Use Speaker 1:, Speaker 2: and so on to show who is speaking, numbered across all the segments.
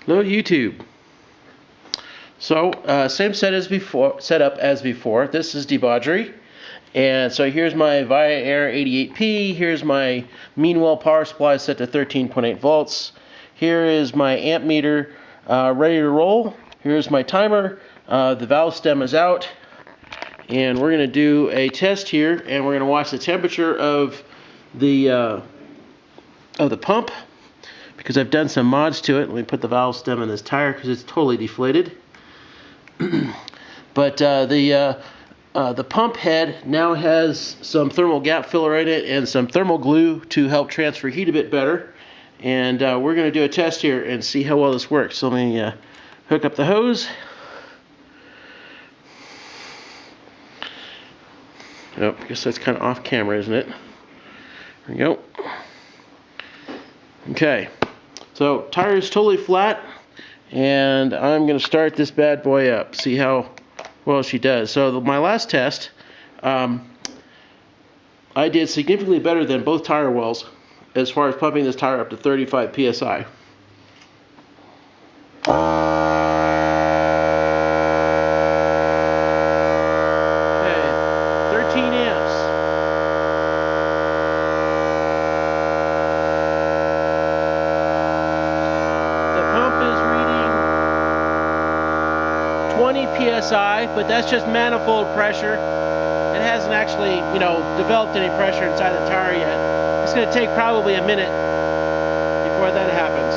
Speaker 1: Hello YouTube. So same setup as before. This is De-bodgery, and so here's my ViaAir 88P. Here's my mean well power supply set to 13.8 volts. Here is my amp meter ready to roll. Here's my timer. The valve stem is out, and we're going to do a test here, and we're going to watch the temperature of the pump, because I've done some mods to it. Let me put the valve stem in this tire because it's totally deflated. But the pump head now has some thermal gap filler in it and some thermal glue to help transfer heat a bit better. And we're going to do a test here and see how well this works. So let me hook up the hose. Oh, I guess that's kind of off camera, isn't it? There we go. Okay, so tire is totally flat, and I'm going to start this bad boy up, see how well she does. So my last test, I did significantly better than both tire wells as far as pumping this tire up to 35 psi. Okay, 13 amps. The pump is reading 20 psi, but that's just manifold pressure. It hasn't actually, developed any pressure inside the tire yet. It's going to take probably a minute before that happens.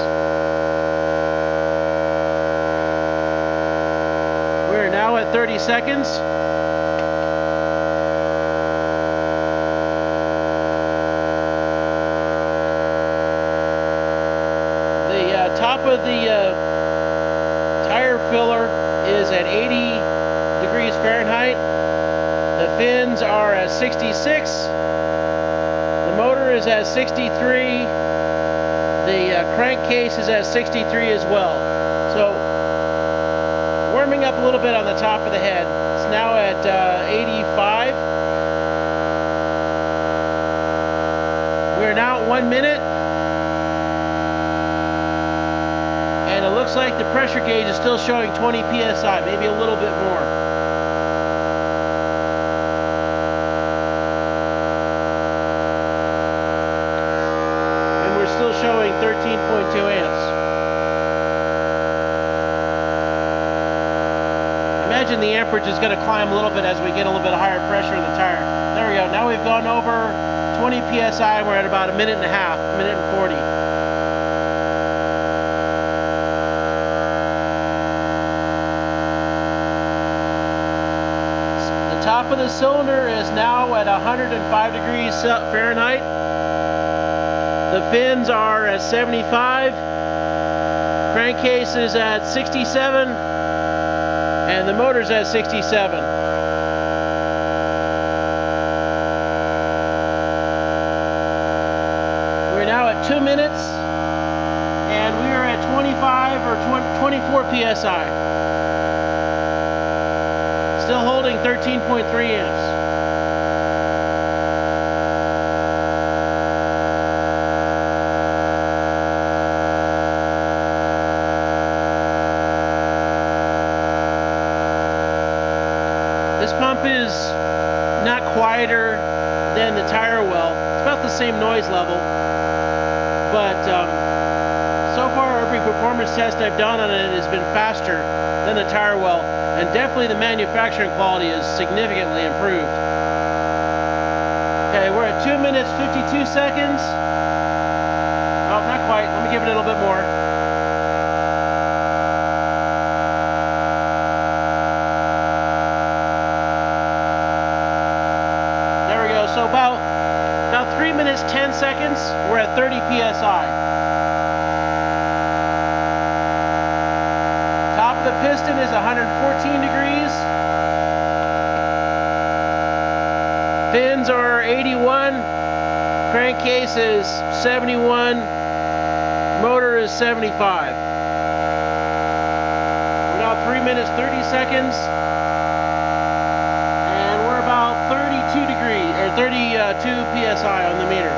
Speaker 1: We're now at 30 seconds. The top of the tire filler is at 80 degrees Fahrenheit. The fins are at 66. The motor is at 63. The crankcase is at 63 as well. So warming up a little bit on the top of the head. It's now at 85. We're now at 1 minute. And it looks like the pressure gauge is still showing 20 psi, maybe a little bit more. And we're still showing 13.2 amps. Imagine the amperage is going to climb a little bit as we get a little bit higher pressure in the tire. There we go. Now we've gone over 20 psi. We're at about a minute and a half, minute and 40. Top of the cylinder is now at 105 degrees Fahrenheit. The fins are at 75. Crankcase is at 67. And the motor's at 67. We're now at 2 minutes. And we are at 25 or 24 psi. Still holding 13.3 amps. This pump is not quieter than the tire well. It's about the same noise level. But so far every performance test I've done on it has been faster than the tire well. And definitely the manufacturing quality is significantly improved. Okay, we're at 2 minutes 52 seconds. Oh, not quite. Let me give it a little bit more. There we go. So about 3 minutes 10 seconds, we're at 30 psi. Top of the piston is 114 degrees. Fins are 81. Crankcase is 71. Motor is 75. We're now 3 minutes 30 seconds. And we're about 32 degrees, or 32 psi on the meter.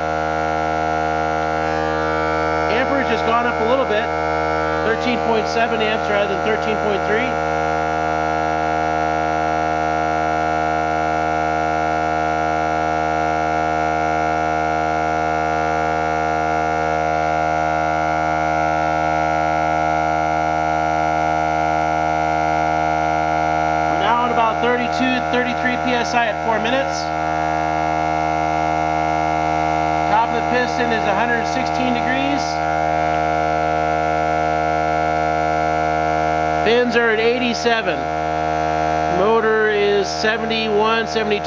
Speaker 1: Amperage has gone up a little bit. 13.7 amps rather than 13.3. Now at about 32, 33 psi at 4 minutes. Top of the piston is 116 degrees. Fins are at 87. Motor is 71, 72.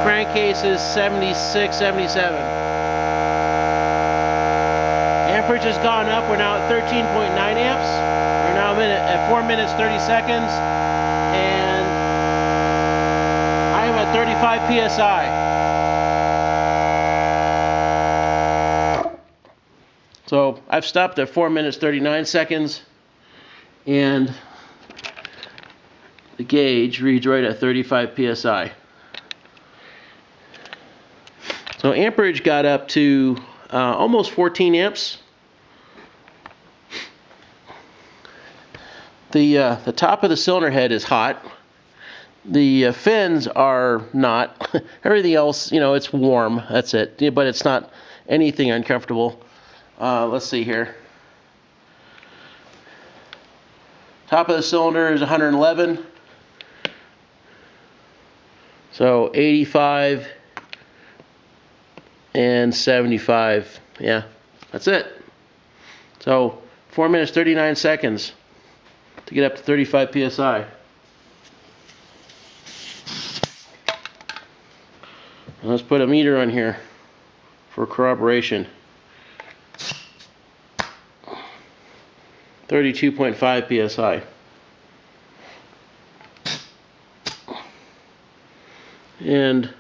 Speaker 1: Crankcase is 76, 77. Amperage has gone up. We're now at 13.9 amps. We're now at 4 minutes 30 seconds. And I am at 35 psi. So I've stopped at 4 minutes 39 seconds, and the gauge reads right at 35 psi. So amperage got up to almost 14 amps. The top of the cylinder head is hot. The fins are not. Everything else, you know, it's warm. That's it. But it's not anything uncomfortable. Let's see here. Top of the cylinder is 111. So 85 and 75. Yeah, that's it. So 4 minutes 39 seconds to get up to 35 psi. And let's put a meter on here for corroboration. 32.5 psi. And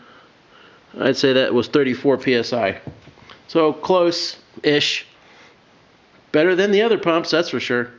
Speaker 1: I'd say that was 34 psi. So close-ish. Better than the other pumps, that's for sure.